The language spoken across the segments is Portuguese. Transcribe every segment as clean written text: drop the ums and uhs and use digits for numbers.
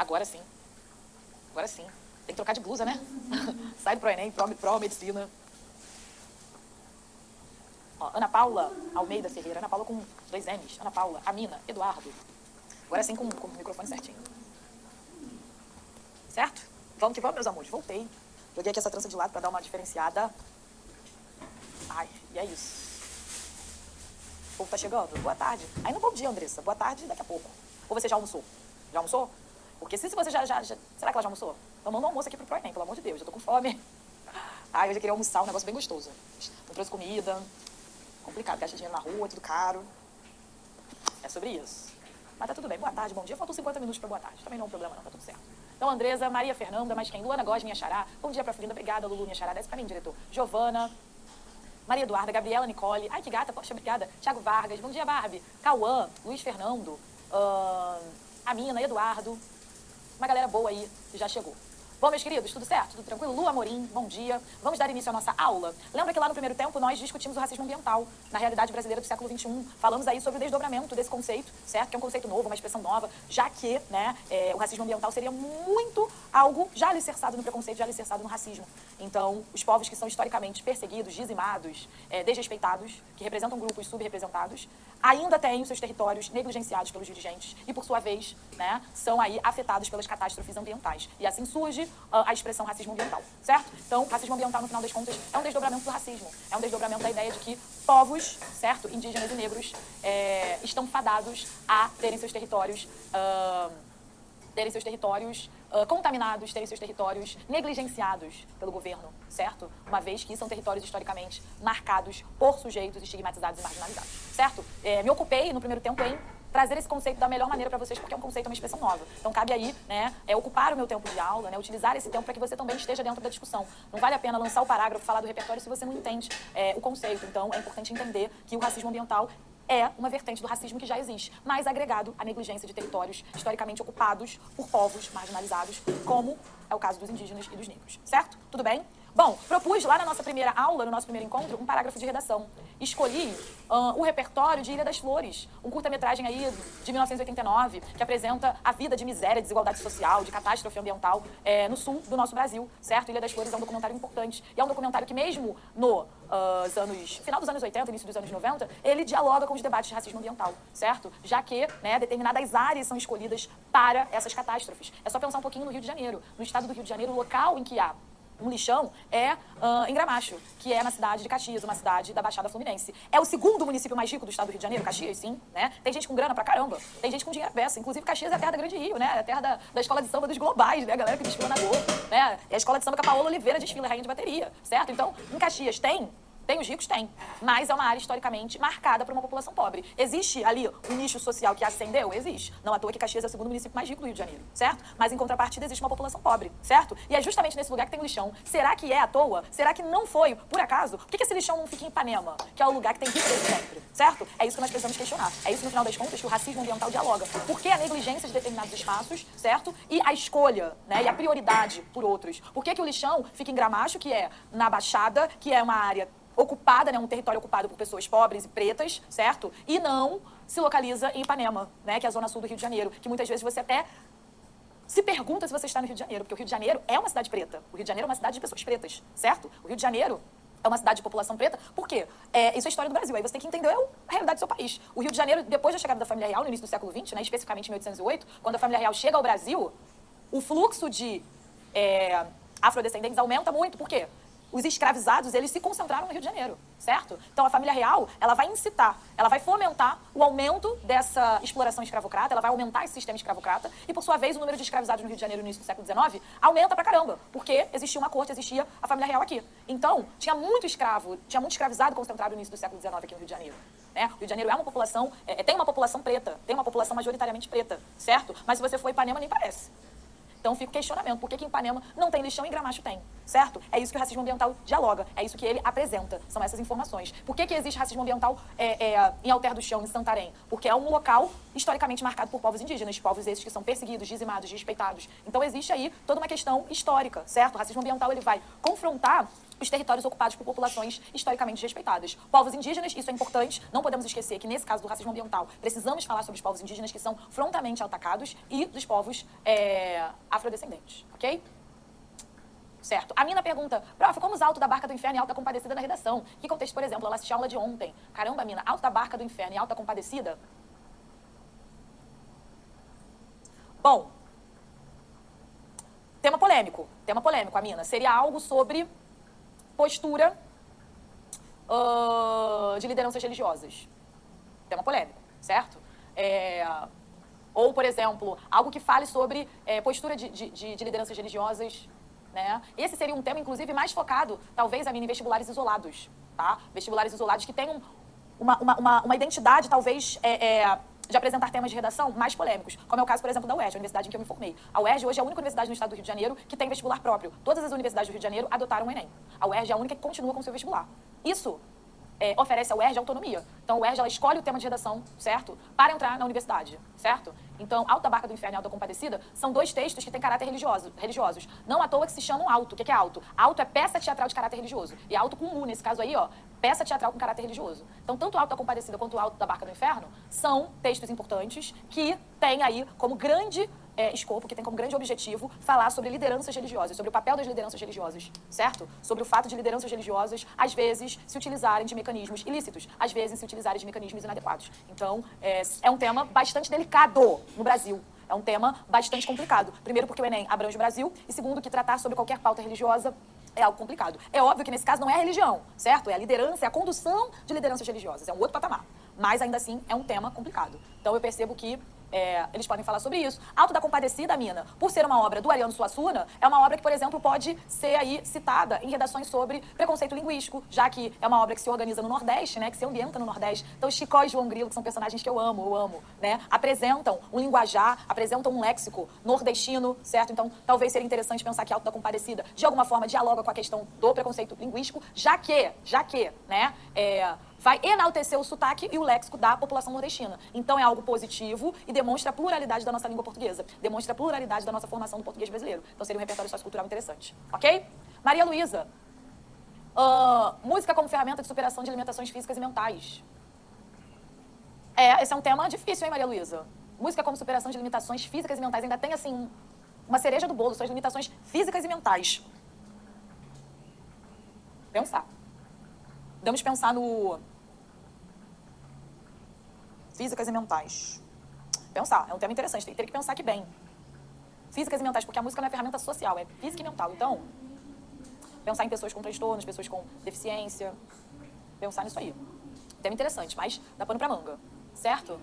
Agora sim. Agora sim. Tem que trocar de blusa, né? Sai do ProEnem, Pro Medicina. Ó, Ana Paula Almeida Ferreira. Ana Paula com 2 M's. Ana Paula, Amina, Eduardo. Agora sim com o microfone certinho. Certo? Vamos que vamos, meus amores. Voltei. Joguei aqui essa trança de lado pra dar uma diferenciada. Ai, e é isso. O povo tá chegando? Boa tarde. Ainda bom dia, Andressa. Boa tarde daqui a pouco. Ou você já almoçou? Já almoçou? Porque se você já... Será que ela já almoçou? Então manda um almoço aqui pro ProEnem, pelo amor de Deus. Eu tô com fome. Ai, hoje eu queria almoçar, um negócio bem gostoso. Não trouxe comida. Complicado, gasta dinheiro na rua, tudo caro. É sobre isso. Mas tá tudo bem. Boa tarde, bom dia. Faltam 50 minutos pra boa tarde. Também não é um problema não, tá tudo certo. Então, Andresa, Maria Fernanda, mas quem? Luana Góes, minha xará. Bom dia pra Flinda. Obrigada, Lulu, minha xará. Desce pra mim, diretor. Giovana. Maria Eduarda, Gabriela Nicole. Ai, que gata, poxa, obrigada. Thiago Vargas. Bom dia, Barbie. Cauã, Luiz Fernando. Amina, Eduardo. Uma galera boa aí que já chegou. Bom, meus queridos, tudo certo? Tudo tranquilo? Lu Amorim, bom dia. Vamos dar início à nossa aula. Lembra que lá no primeiro tempo nós discutimos o racismo ambiental na realidade brasileira do século XXI. Falamos aí sobre o desdobramento desse conceito, certo? Que é um conceito novo, uma expressão nova, já que, né, o racismo ambiental seria muito algo já alicerçado no preconceito, já alicerçado no racismo. Então, os povos que são historicamente perseguidos, dizimados, desrespeitados, que representam grupos subrepresentados, ainda têm os seus territórios negligenciados pelos dirigentes e, por sua vez, né, são aí afetados pelas catástrofes ambientais. E assim surge a expressão racismo ambiental, certo? Então, racismo ambiental, no final das contas, é um desdobramento do racismo. É um desdobramento da ideia de que povos, certo, indígenas e negros, estão fadados a terem seus territórios contaminados, terem seus territórios negligenciados pelo governo, certo? Uma vez que são territórios historicamente marcados por sujeitos estigmatizados e marginalizados, certo? Me ocupei no primeiro tempo em trazer esse conceito da melhor maneira para vocês, porque é um conceito, é uma expressão nova. Então, cabe aí, né, ocupar o meu tempo de aula, né, utilizar esse tempo para que você também esteja dentro da discussão. Não vale a pena lançar o parágrafo, falar do repertório se você não entende o conceito. Então, é importante entender que o racismo ambiental é uma vertente do racismo que já existe, mas agregado à negligência de territórios historicamente ocupados por povos marginalizados, como é o caso dos indígenas e dos negros. Certo? Tudo bem? Bom, propus lá na nossa primeira aula, no nosso primeiro encontro, um parágrafo de redação. Escolhi o repertório de Ilha das Flores, um curta-metragem aí de 1989, que apresenta a vida de miséria, desigualdade social, de catástrofe ambiental no sul do nosso Brasil, certo? Ilha das Flores é um documentário importante. E é um documentário que mesmo no final dos anos 80, início dos anos 90, ele dialoga com os debates de racismo ambiental, certo? Já que, né, determinadas áreas são escolhidas para essas catástrofes. É só pensar um pouquinho no Rio de Janeiro. No estado do Rio de Janeiro, o local em que há um lixão em Gramacho, que é na cidade de Caxias, uma cidade da Baixada Fluminense. É o segundo município mais rico do estado do Rio de Janeiro, Caxias, sim, né? Tem gente com grana pra caramba, tem gente com dinheiro à beça. Inclusive, Caxias é a terra da Grande Rio, né? É a terra da escola de samba dos globais, né? A galera que desfila na Globo, né? É a escola de samba que a Paola Oliveira desfila, rainha de bateria, certo? Então, em Caxias tem os ricos? Tem. Mas é uma área historicamente marcada por uma população pobre. Existe ali um nicho social que ascendeu? Existe. Não à toa que Caxias é o segundo município mais rico do Rio de Janeiro, certo? Mas em contrapartida existe uma população pobre, certo? E é justamente nesse lugar que tem o lixão. Será que é à toa? Será que não foi por acaso? Por que esse lixão não fica em Ipanema, que é o lugar que tem rico desde sempre, certo? É isso que nós precisamos questionar. É isso, no final das contas, que o racismo ambiental dialoga. Por que a negligência de determinados espaços, certo? E a escolha, né? E a prioridade por outros. Por que o lixão fica em Gramacho, que é na Baixada, que é uma área ocupada, né, um território ocupado por pessoas pobres e pretas, certo? E não se localiza em Ipanema, né, que é a zona sul do Rio de Janeiro, que muitas vezes você até se pergunta se você está no Rio de Janeiro, porque o Rio de Janeiro é uma cidade preta. O Rio de Janeiro é uma cidade de pessoas pretas, certo? O Rio de Janeiro é uma cidade de população preta, por quê? Isso é a história do Brasil, aí você tem que entender a realidade do seu país. O Rio de Janeiro, depois da chegada da família real, no início do século XX, né, especificamente em 1808, quando a família real chega ao Brasil, o fluxo de afrodescendentes aumenta muito, por quê? Os escravizados, eles se concentraram no Rio de Janeiro, certo? Então, a família real, ela vai incitar, ela vai fomentar o aumento dessa exploração escravocrata, ela vai aumentar esse sistema escravocrata e, por sua vez, o número de escravizados no Rio de Janeiro no início do século XIX aumenta pra caramba, porque existia uma corte, existia a família real aqui. Então, tinha muito escravizado concentrado no início do século XIX aqui no Rio de Janeiro. Né? O Rio de Janeiro é uma população, tem uma população preta, tem uma população majoritariamente preta, certo? Mas se você for Ipanema, nem parece. Então fica o questionamento, por que em Ipanema não tem lixão e em Gramacho tem, certo? É isso que o racismo ambiental dialoga, é isso que ele apresenta, são essas informações. Por que existe racismo ambiental em Alter do Chão, em Santarém? Porque é um local historicamente marcado por povos indígenas, povos esses que são perseguidos, dizimados, desrespeitados. Então existe aí toda uma questão histórica, certo? O racismo ambiental ele vai confrontar os territórios ocupados por populações historicamente respeitadas. Povos indígenas, isso é importante, não podemos esquecer que nesse caso do racismo ambiental, precisamos falar sobre os povos indígenas que são frontalmente atacados e dos povos afrodescendentes, ok? Certo. A Mina pergunta, prof, como usar Alto da Barca do Inferno e Alta Compadecida na redação? Que contexto, por exemplo, ela assistiu a aula de ontem. Caramba, Mina, Alto da Barca do Inferno e Alta Compadecida? Bom, tema polêmico, a Mina. Seria algo sobre postura de lideranças religiosas. Tema polêmico, certo? Ou, por exemplo, algo que fale sobre postura de lideranças religiosas, né? Esse seria um tema, inclusive, mais focado, talvez, a mim, em vestibulares isolados, tá? Vestibulares isolados que tenham uma identidade, talvez, de apresentar temas de redação mais polêmicos, como é o caso, por exemplo, da UERJ, a universidade em que eu me formei. A UERJ hoje é a única universidade no estado do Rio de Janeiro que tem vestibular próprio. Todas as universidades do Rio de Janeiro adotaram o Enem. A UERJ é a única que continua com o seu vestibular. Isso oferece ao UERJ autonomia. Então, a UERJ, ela escolhe o tema de redação, certo? Para entrar na universidade, certo? Então, Alto da Barca do Inferno e Alta Compadecida são dois textos que têm caráter religiosos. Não à toa que se chamam alto. O que é alto? Alto é peça teatral de caráter religioso. E alto com U, nesse caso aí, ó, peça teatral com caráter religioso. Então, tanto Alto da Compadecida quanto Alto da Barca do Inferno são textos importantes que têm aí como grande escopo, que tem como grande objetivo falar sobre lideranças religiosas, sobre o papel das lideranças religiosas, certo? Sobre o fato de lideranças religiosas, às vezes, se utilizarem de mecanismos ilícitos, às vezes, se utilizarem de mecanismos inadequados. Então, é um tema bastante delicado no Brasil. É um tema bastante complicado. Primeiro, porque o Enem abrange o Brasil, e segundo, que tratar sobre qualquer pauta religiosa é algo complicado. É óbvio que, nesse caso, não é a religião, certo? É a liderança, é a condução de lideranças religiosas. É um outro patamar. Mas, ainda assim, é um tema complicado. Então, eu percebo que eles podem falar sobre isso. Alto da Compadecida, Mina, por ser uma obra do Ariano Suassuna, é uma obra que, por exemplo, pode ser aí citada em redações sobre preconceito linguístico, já que é uma obra que se organiza no Nordeste, né, que se ambienta no Nordeste. Então, Chicó e João Grilo, que são personagens que eu amo, né, apresentam um linguajar, apresentam um léxico nordestino, certo? Então, talvez seria interessante pensar que Alto da Compadecida, de alguma forma, dialoga com a questão do preconceito linguístico, já que, né, vai enaltecer o sotaque e o léxico da população nordestina. Então, é algo positivo e demonstra a pluralidade da nossa língua portuguesa. Demonstra a pluralidade da nossa formação do português brasileiro. Então, seria um repertório sociocultural interessante. Ok? Maria Luísa. Música como ferramenta de superação de limitações físicas e mentais. Esse é um tema difícil, hein, Maria Luísa? Música como superação de limitações físicas e mentais. Ainda tem, assim, uma cereja do bolo, suas limitações físicas e mentais. Pensar. Vamos pensar no físicas e mentais. Pensar, é um tema interessante, tem que pensar aqui bem. Físicas e mentais, porque a música não é ferramenta social, é física e mental. Então, pensar em pessoas com transtornos, pessoas com deficiência, pensar nisso aí. Tema interessante, mas dá pano pra manga, certo?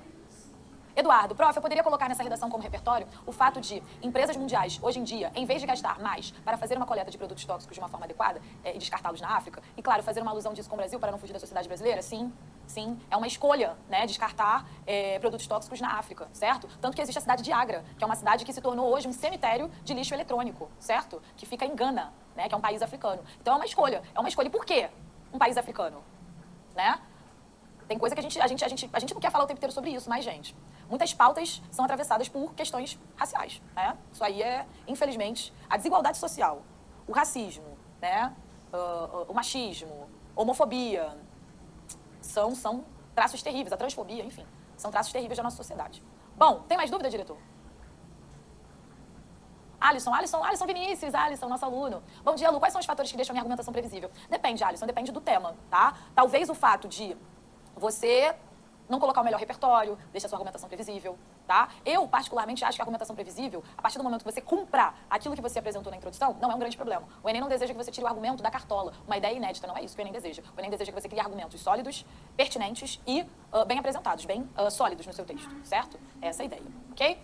Eduardo, prof, eu poderia colocar nessa redação como repertório o fato de empresas mundiais, hoje em dia, em vez de gastar mais para fazer uma coleta de produtos tóxicos de uma forma adequada e descartá-los na África, e claro, fazer uma alusão disso com o Brasil para não fugir da sociedade brasileira, sim, é uma escolha, né, descartar produtos tóxicos na África, certo? Tanto que existe a cidade de Agra, que é uma cidade que se tornou hoje um cemitério de lixo eletrônico, certo? Que fica em Gana, né, que é um país africano. Então é uma escolha. E por quê um país africano, né? Tem coisa que a gente não quer falar o tempo inteiro sobre isso, mas, gente, muitas pautas são atravessadas por questões raciais, né? Isso aí é, infelizmente, a desigualdade social, o racismo, né? O machismo, homofobia, são traços terríveis, a transfobia, enfim, são traços terríveis da nossa sociedade. Bom, tem mais dúvida, diretor? Alisson Vinícius, nosso aluno. Bom dia, Lu. Quais são os fatores que deixam a minha argumentação previsível? Depende, Alisson, depende do tema, tá? Talvez o fato de você não colocar o melhor repertório, deixa a sua argumentação previsível, tá? Eu, particularmente, acho que a argumentação previsível, a partir do momento que você cumpra aquilo que você apresentou na introdução, não é um grande problema. O Enem não deseja que você tire o argumento da cartola, uma ideia inédita, não é isso que o Enem deseja. O Enem deseja que você crie argumentos sólidos, pertinentes e bem apresentados, bem sólidos no seu texto, certo? Essa é a ideia, ok?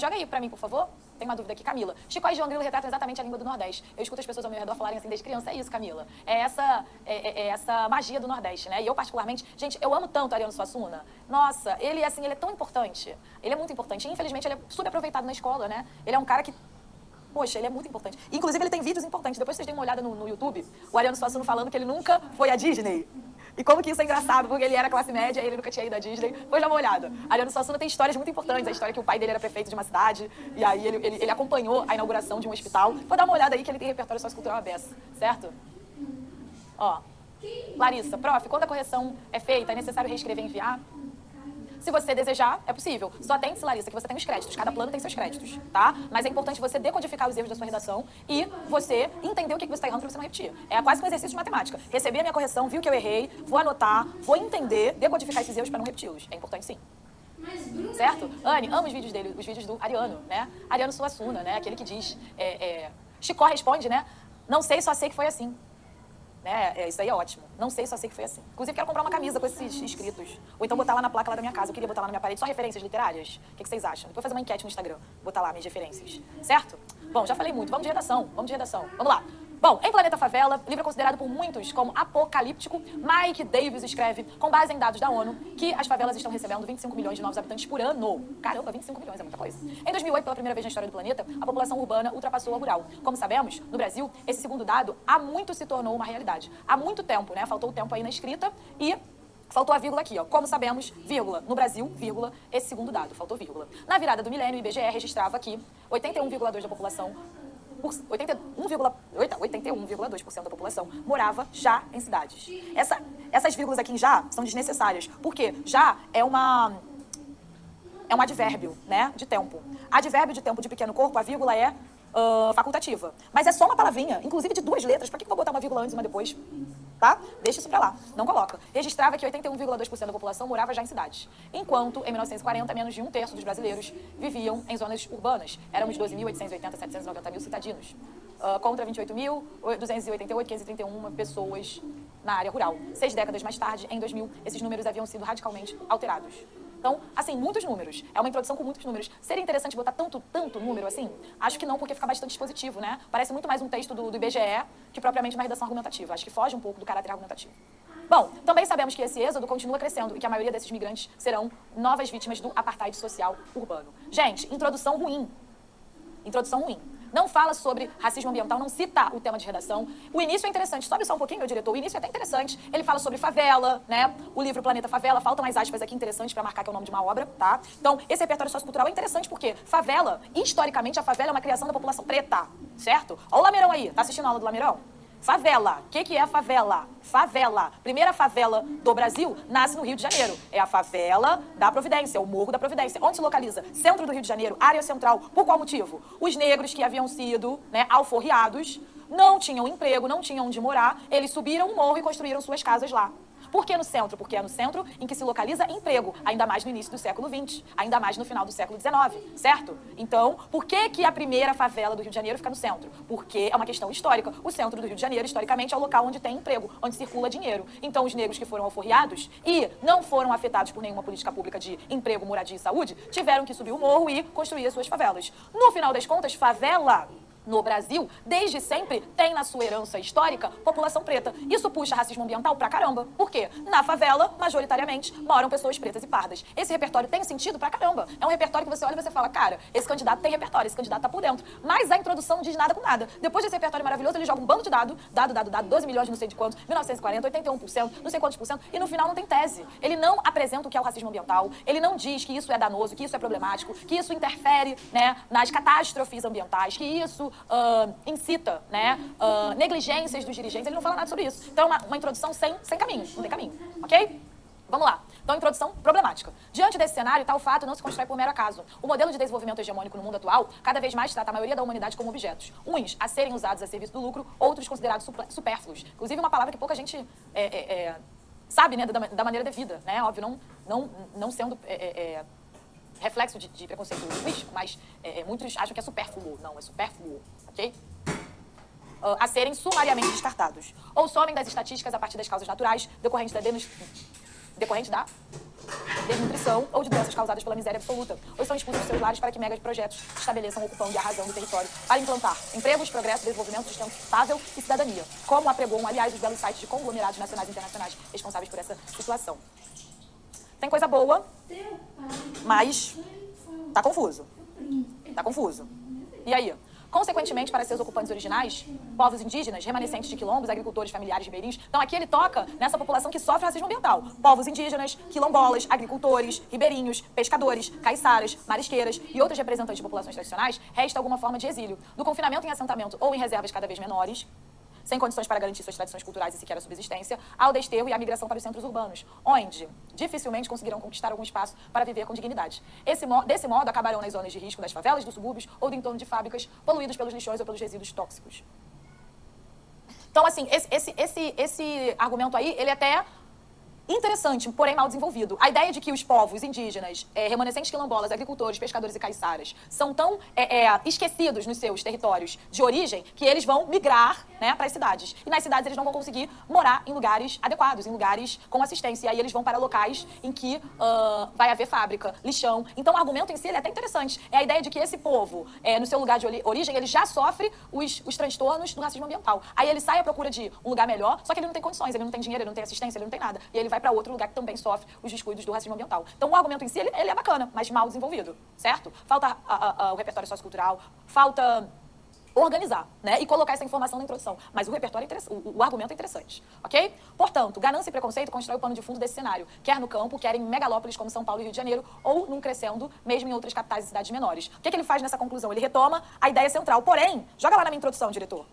Joga aí pra mim, por favor. Tem uma dúvida aqui, Camila. Chicó e João Grilo retratam exatamente a língua do Nordeste. Eu escuto as pessoas ao meu redor falarem assim desde criança. É isso, Camila. É essa magia do Nordeste, né? E eu, particularmente, gente, eu amo tanto Ariano Suassuna. Nossa, ele é tão importante. Ele é muito importante. E, infelizmente, ele é subaproveitado na escola, né? Ele é um cara que... Poxa, ele é muito importante. Inclusive, ele tem vídeos importantes. Depois vocês deem uma olhada no YouTube, o Ariano Suassuna falando que ele nunca foi à Disney. E como que isso é engraçado, porque ele era classe média e ele nunca tinha ido à Disney. Depois dá uma olhada. Ariano Suassuna tem histórias muito importantes. A história que o pai dele era prefeito de uma cidade, e aí ele acompanhou a inauguração de um hospital. Pode dar uma olhada aí que ele tem repertório sociocultural à beça, certo? Ó, Larissa, prof, quando a correção é feita, é necessário reescrever e enviar? Se você desejar, é possível. Só atente-se, Larissa, que você tem os créditos. Cada plano tem seus créditos, tá? Mas é importante você decodificar os erros da sua redação e você entender o que você está errando para você não repetir. É quase que um exercício de matemática. Recebi a minha correção, viu que eu errei, vou anotar, vou entender, decodificar esses erros para não repeti-los. É importante sim. Certo? Anne, amo os vídeos dele, os vídeos do Ariano, né? Ariano Suassuna, né? Aquele que diz... Chicó responde, né? Não sei, só sei que foi assim. Né? Isso aí é ótimo. Não sei, só sei que foi assim. Inclusive, quero comprar uma camisa com esses escritos. Ou então botar lá na placa lá da minha casa. Eu queria botar lá na minha parede só referências literárias. O que vocês acham? Depois fazer uma enquete no Instagram. Botar lá minhas referências. Certo? Bom, já falei muito. Vamos de redação. Vamos de redação. Vamos lá. Bom, em Planeta Favela, livro é considerado por muitos como apocalíptico, Mike Davis escreve, com base em dados da ONU, que as favelas estão recebendo 25 milhões de novos habitantes por ano. Caramba, 25 milhões é muita coisa. Em 2008, pela primeira vez na história do planeta, a população urbana ultrapassou a rural. Como sabemos, no Brasil, esse segundo dado há muito se tornou uma realidade. Há muito tempo, né? Faltou o tempo aí na escrita e... faltou a vírgula aqui, ó. Como sabemos, vírgula, no Brasil, vírgula, esse segundo dado, faltou vírgula. Na virada do milênio, o IBGE registrava que 81,2% da população... 81,2% da população morava já em cidades. Essas vírgulas aqui em já são desnecessárias, porque já é um advérbio, né, de tempo. Advérbio de tempo de pequeno corpo, a vírgula é facultativa. Mas é só uma palavrinha, inclusive de 2 letras. Pra que eu vou botar uma vírgula antes e uma depois? Tá? Deixa isso pra lá, não coloca. Registrava que 81,2% da população morava já em cidades. Enquanto, em 1940, menos de 1/3 dos brasileiros viviam em zonas urbanas. Éramos 12.880, 790 mil cidadinos. Contra 28.288, 531 pessoas na área rural. 6 décadas mais tarde, em 2000, esses números haviam sido radicalmente alterados. Então, assim, muitos números. É uma introdução com muitos números. Seria interessante botar tanto número assim? Acho que não, porque fica bastante expositivo, né? Parece muito mais um texto do IBGE que propriamente uma redação argumentativa. Acho que foge um pouco do caráter argumentativo. Bom, também sabemos que esse êxodo continua crescendo e que a maioria desses migrantes serão novas vítimas do apartheid social urbano. Gente, introdução ruim. Introdução ruim. Não fala sobre racismo ambiental, não cita o tema de redação. O início é interessante, sobe só um pouquinho, meu diretor, o início é até interessante. Ele fala sobre favela, né? O livro Planeta Favela, faltam mais aspas aqui interessantes para marcar que é o nome de uma obra, tá? Então, esse repertório sociocultural é interessante porque favela, historicamente, a favela é uma criação da população preta, certo? Olha o Lameirão aí, tá assistindo a aula do Lameirão? Favela. O que é a favela? Favela. Primeira favela do Brasil nasce no Rio de Janeiro. É a favela da Providência, o Morro da Providência. Onde se localiza? Centro do Rio de Janeiro, área central. Por qual motivo? Os negros que haviam sido, né, alforriados, não tinham emprego, não tinham onde morar. Eles subiram o morro e construíram suas casas lá. Por que no centro? Porque é no centro em que se localiza emprego, ainda mais no início do século XX, ainda mais no final do século XIX, certo? Então, por que a primeira favela do Rio de Janeiro fica no centro? Porque é uma questão histórica. O centro do Rio de Janeiro, historicamente, é o local onde tem emprego, onde circula dinheiro. Então, os negros que foram alforriados e não foram afetados por nenhuma política pública de emprego, moradia e saúde, tiveram que subir o morro e construir as suas favelas. No final das contas, favela no Brasil, desde sempre, tem na sua herança histórica população preta. Isso puxa racismo ambiental pra caramba. Por quê? Na favela, majoritariamente, moram pessoas pretas e pardas. Esse repertório tem sentido pra caramba. É um repertório que você olha e você fala, cara, esse candidato tem repertório, esse candidato tá por dentro. Mas a introdução não diz nada com nada. Depois desse repertório maravilhoso, ele joga um bando de dado, 12 milhões de não sei de quantos, 1940, 81%, não sei quantos por cento, e no final não tem tese. Ele não apresenta o que é o racismo ambiental, ele não diz que isso é danoso, que isso é problemático, que isso interfere, né, nas catástrofes ambientais, que isso incita, né, negligências dos dirigentes. Ele não fala nada sobre isso. Então, uma introdução sem caminho, não tem caminho, ok? Vamos lá. Então, introdução problemática. Diante desse cenário, tal fato não se constrói por mero acaso. O modelo de desenvolvimento hegemônico no mundo atual cada vez mais trata a maioria da humanidade como objetos. Uns a serem usados a serviço do lucro, outros considerados supérfluos. Inclusive, uma palavra que pouca gente sabe, né, da maneira devida, né? Óbvio, não sendo reflexo de preconceito linguístico, mas muitos acham que é supérfluo. Não, é supérfluo, ok? A serem sumariamente descartados. Ou somem das estatísticas a partir das causas naturais decorrentes da desnutrição ou de doenças causadas pela miséria absoluta. Ou são expulsos de seus lares para que megas projetos estabeleçam, ocupando e arrasando o território para implantar empregos, progresso, desenvolvimento sustentável e cidadania. Como apregoam, aliás, os belos sites de conglomerados nacionais e internacionais responsáveis por essa situação. Tem coisa boa, mas tá confuso. Tá confuso. E aí? Consequentemente, para seus ocupantes originais, povos indígenas, remanescentes de quilombos, agricultores, familiares, ribeirinhos. Então, aqui ele toca nessa população que sofre racismo ambiental. Povos indígenas, quilombolas, agricultores, ribeirinhos, pescadores, caiçaras, marisqueiras e outros representantes de populações tradicionais, resta alguma forma de exílio. Do confinamento em assentamento ou em reservas cada vez menores, sem condições para garantir suas tradições culturais e sequer a subsistência, ao desterro e à migração para os centros urbanos, onde dificilmente conseguirão conquistar algum espaço para viver com dignidade. Desse modo, acabarão nas zonas de risco das favelas, dos subúrbios ou do entorno de fábricas, poluídos pelos lixões ou pelos resíduos tóxicos. Então, assim, esse argumento aí, ele é até interessante, porém mal desenvolvido. A ideia de que os povos indígenas, remanescentes quilombolas, agricultores, pescadores e caiçaras são tão esquecidos nos seus territórios de origem que eles vão migrar, né, para as cidades. E nas cidades eles não vão conseguir morar em lugares adequados, em lugares com assistência. E aí eles vão para locais em que vai haver fábrica, lixão. Então o argumento em si ele é até interessante. É a ideia de que esse povo, no seu lugar de origem, ele já sofre os transtornos do racismo ambiental. Aí ele sai à procura de um lugar melhor, só que ele não tem condições, ele não tem dinheiro, ele não tem assistência, ele não tem nada. E ele vai para outro lugar que também sofre os descuidos do racismo ambiental. Então, o argumento em si, ele é bacana, mas mal desenvolvido, certo? Falta o repertório sociocultural, falta organizar, né? E colocar essa informação na introdução. Mas o repertório o argumento é interessante, ok? Portanto, ganância e preconceito constrói o pano de fundo desse cenário, quer no campo, quer em megalópolis como São Paulo e Rio de Janeiro, ou num crescendo, mesmo em outras capitais e cidades menores. O que ele faz nessa conclusão? Ele retoma a ideia central. Porém, joga lá na minha introdução, diretor.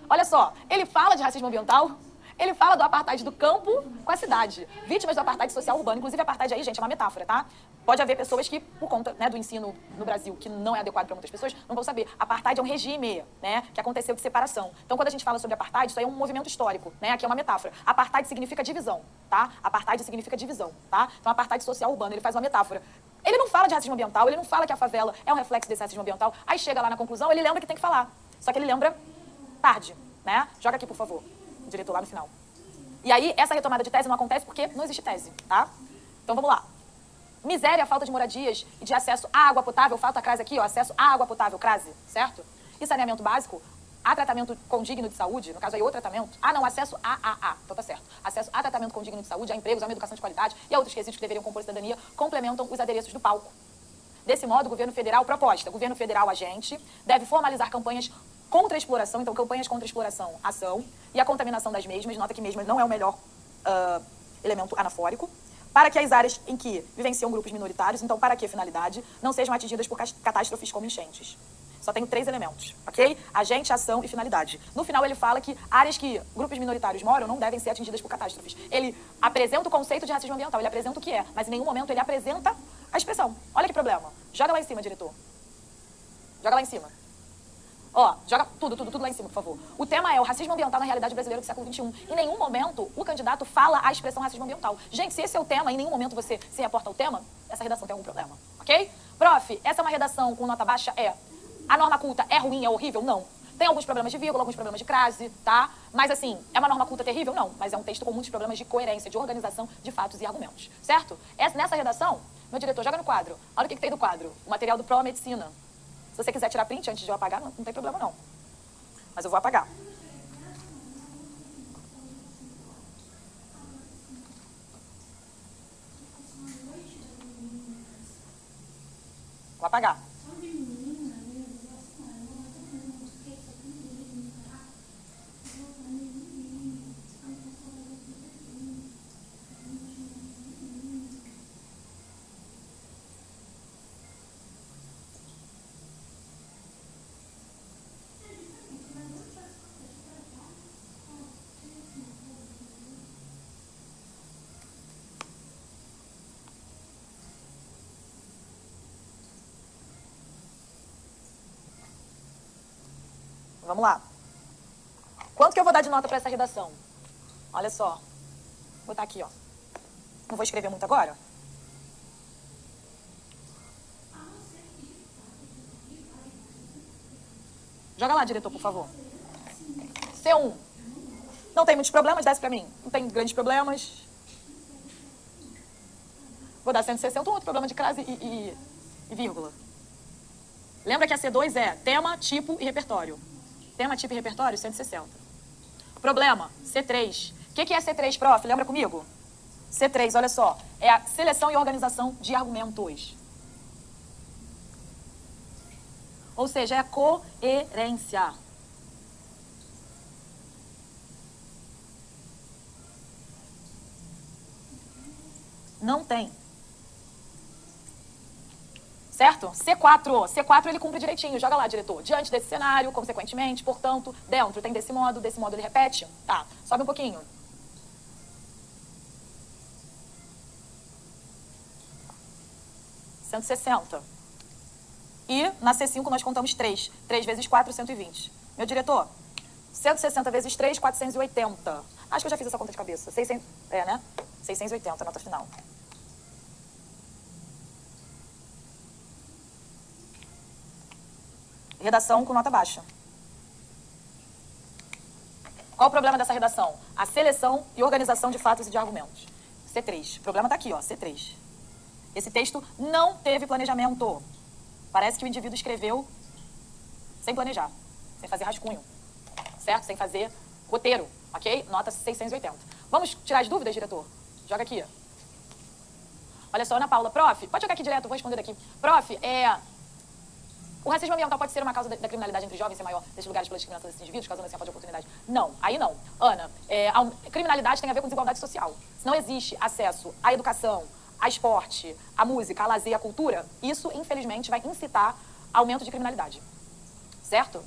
Olha só, ele fala de racismo ambiental, ele fala do apartheid do campo com a cidade. Vítimas do apartheid social urbano. Inclusive, apartheid aí, gente, é uma metáfora, tá? Pode haver pessoas que, por conta, né, do ensino no Brasil, que não é adequado para muitas pessoas, não vão saber. Apartheid é um regime, né, que aconteceu de separação. Então, quando a gente fala sobre apartheid, isso aí é um movimento histórico, né? Aqui é uma metáfora. Apartheid significa divisão, tá? Apartheid significa divisão, tá? Então, apartheid social urbano, ele faz uma metáfora. Ele não fala de racismo ambiental, ele não fala que a favela é um reflexo desse racismo ambiental. Aí chega lá na conclusão, ele lembra que tem que falar. Só que ele lembra tarde, né? Joga aqui, por favor, o diretor lá no final. E aí, essa retomada de tese não acontece porque não existe tese, tá? Então, vamos lá. Miséria, falta de moradias e de acesso à água potável, falta a crase aqui, ó, acesso à água potável, crase, certo? E saneamento básico, a tratamento condigno de saúde, no caso aí, o tratamento. Ah, não, acesso então tá certo. Acesso a tratamento condigno de saúde, a empregos, a uma educação de qualidade e a outros quesitos que deveriam compor cidadania, complementam os adereços do palco. Desse modo, o governo federal, proposta, o governo federal agente deve formalizar campanhas contra a exploração, então campanhas contra a exploração, ação, e a contaminação das mesmas, nota que mesmas não é o melhor elemento anafórico, para que as áreas em que vivenciam grupos minoritários, então para que finalidade, não sejam atingidas por catástrofes como enchentes. Só tenho 3 elementos, ok? Agente, ação e finalidade. No final ele fala que áreas que grupos minoritários moram não devem ser atingidas por catástrofes. Ele apresenta o conceito de racismo ambiental, ele apresenta o que é, mas em nenhum momento ele apresenta a expressão. Olha que problema. Joga lá em cima, diretor. Joga lá em cima. Ó, joga tudo lá em cima, por favor. O tema é o racismo ambiental na realidade brasileira do século XXI. Em nenhum momento o candidato fala a expressão racismo ambiental. Gente, se esse é o tema, em nenhum momento você se reporta ao tema, essa redação tem algum problema, ok? Prof, essa é uma redação com nota baixa? É. A norma culta é ruim, é horrível? Não. Tem alguns problemas de vírgula, alguns problemas de crase, tá? Mas assim, é uma norma culta terrível? Não. Mas é um texto com muitos problemas de coerência, de organização de fatos e argumentos, certo? Nessa redação, meu diretor, joga no quadro. Olha o que tem do quadro. O material do Pró-Medicina. Se você quiser tirar print antes de eu apagar, não tem problema não. Mas eu vou apagar. Vou apagar. Vamos lá. Quanto que eu vou dar de nota para essa redação? Olha só. Vou botar aqui, ó. Não vou escrever muito agora. Joga lá, diretor, por favor. C1. Não tem muitos problemas, desce pra mim. Não tem grandes problemas. Vou dar 160, um outro problema de crase e vírgula. Lembra que a C2 é tema, tipo e repertório. Tema, tipo e repertório, 160. Problema, C3. O que é C3, prof? Lembra comigo? C3, olha só. É a seleção e organização de argumentos. Ou seja, é a coerência. Não tem. Certo? C4 ele cumpre direitinho. Joga lá, diretor. Diante desse cenário, consequentemente, portanto, dentro tem desse modo ele repete. Tá, sobe um pouquinho. R$160. E na C5 nós contamos 3. 3 vezes 4, 120. Meu diretor, 160 vezes 3, 480. Acho que eu já fiz essa conta de cabeça. 600, né? 680, nota final. Redação com nota baixa. Qual o problema dessa redação? A seleção e organização de fatos e de argumentos. C3. O problema está aqui, ó, C3. Esse texto não teve planejamento. Parece que o indivíduo escreveu sem planejar, sem fazer rascunho, certo? Sem fazer roteiro, ok? Nota 680. Vamos tirar as dúvidas, diretor? Joga aqui. Olha só, Ana Paula. Prof, pode jogar aqui direto, vou responder aqui. Prof, o racismo ambiental pode ser uma causa da criminalidade entre jovens ser maior nesses lugares pela discriminação desses indivíduos, causando assim a falta de oportunidade? Não, aí não. Ana, a criminalidade tem a ver com desigualdade social. Se não existe acesso à educação, a esporte, a música, a lazer, a cultura, isso, infelizmente, vai incitar aumento de criminalidade. Certo?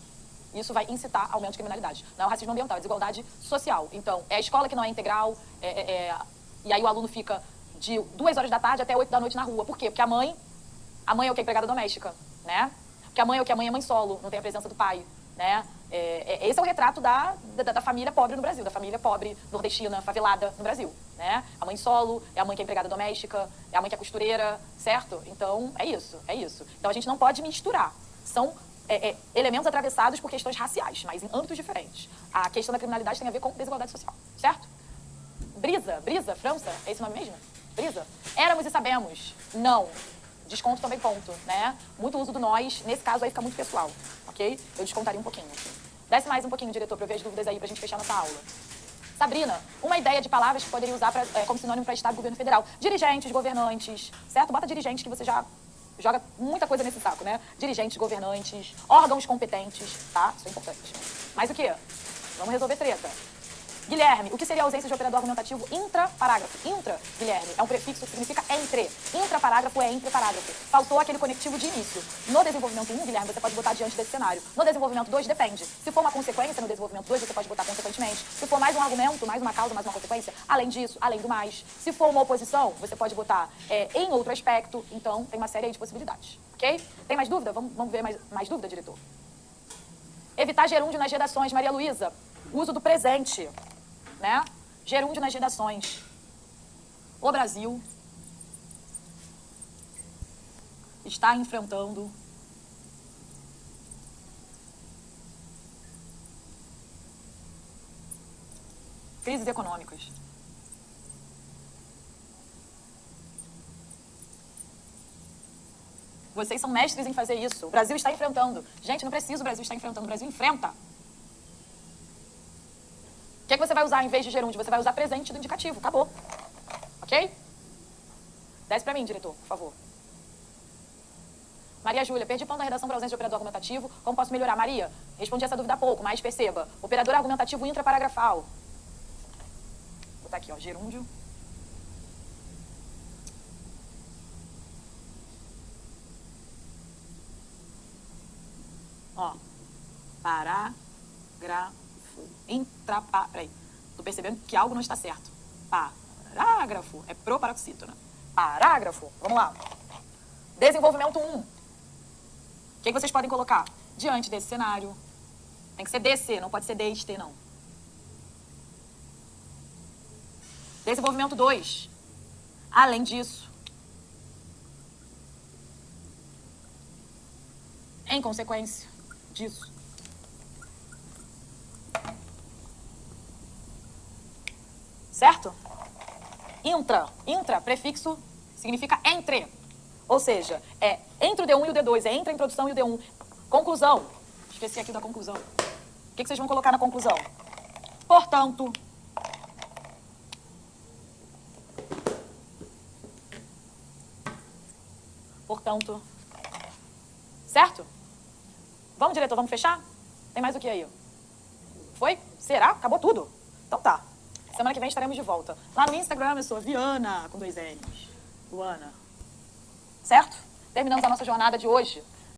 Isso vai incitar aumento de criminalidade. Não é o racismo ambiental, é desigualdade social. Então, é a escola que não é integral, e aí o aluno fica de 2 horas da tarde até 8 da noite na rua. Por quê? Porque a mãe é o que? Empregada doméstica, né? Porque a mãe é o que? A mãe é mãe solo, não tem a presença do pai, né? Esse é o retrato da família pobre no Brasil, da família pobre nordestina, favelada no Brasil, né? A mãe solo, é a mãe que é empregada doméstica, é a mãe que é costureira, certo? Então, é isso. Então, a gente não pode misturar. São elementos atravessados por questões raciais, mas em âmbitos diferentes. A questão da criminalidade tem a ver com desigualdade social, certo? Brisa, França, é esse nome mesmo? Brisa? Éramos e sabemos. Não. Desconto também ponto, né? Muito uso do nós, nesse caso aí fica muito pessoal, ok? Eu descontaria um pouquinho. Desce mais um pouquinho, diretor, pra eu ver as dúvidas aí pra gente fechar nossa aula. Sabrina, uma ideia de palavras que poderia usar como sinônimo para Estado e Governo Federal. Dirigentes, governantes, certo? Bota dirigentes que você já joga muita coisa nesse saco, né? Dirigentes, governantes, órgãos competentes, tá? Isso é importante. Mas o quê? Vamos resolver treta. Guilherme, o que seria a ausência de operador argumentativo intraparágrafo? Intra, Guilherme, é um prefixo que significa entre. Intraparágrafo é entre parágrafo. Faltou aquele conectivo de início. No desenvolvimento 1, Guilherme, você pode botar diante desse cenário. No desenvolvimento 2, depende. Se for uma consequência, no desenvolvimento 2, você pode botar consequentemente. Se for mais um argumento, mais uma causa, mais uma consequência, além disso, além do mais. Se for uma oposição, você pode botar em outro aspecto. Então, tem uma série aí de possibilidades. Ok? Tem mais dúvida? Vamos ver mais dúvida, diretor? Evitar gerúndio nas redações. Maria Luísa, uso do presente. Né? Gerúndio nas redações. O Brasil está enfrentando crises econômicas. Vocês são mestres em fazer isso. O Brasil está enfrentando. Gente, não precisa o Brasil estar enfrentando. O Brasil enfrenta. O que você vai usar em vez de gerúndio? Você vai usar presente do indicativo. Acabou. Ok? Desce pra mim, diretor, por favor. Maria Júlia, perdi ponto da redação para ausência de operador argumentativo. Como posso melhorar? Maria, respondi essa dúvida há pouco, mas perceba. Operador argumentativo intraparagrafal. Vou botar aqui, ó, gerúndio. Ó, parágrafo. Peraí, tô percebendo que algo não está certo. Parágrafo, é proparoxítona. Parágrafo, vamos lá. Desenvolvimento 1. O que vocês podem colocar? Diante desse cenário. Tem que ser DC, não pode ser deste, não. Desenvolvimento 2. Além disso. Em consequência disso. Certo? Intra, prefixo, significa entre. Ou seja, é entre o D1 e o D2, é entre a introdução e o D1. Conclusão. Esqueci aqui da conclusão. O que vocês vão colocar na conclusão? Portanto. Certo? Vamos, diretor, vamos fechar? Tem mais o que aí? Foi? Será? Acabou tudo? Então tá. Semana que vem estaremos de volta. Lá no Instagram eu sou Viana, com 2 N's. Luana. Certo? terminamos a nossa jornada de hoje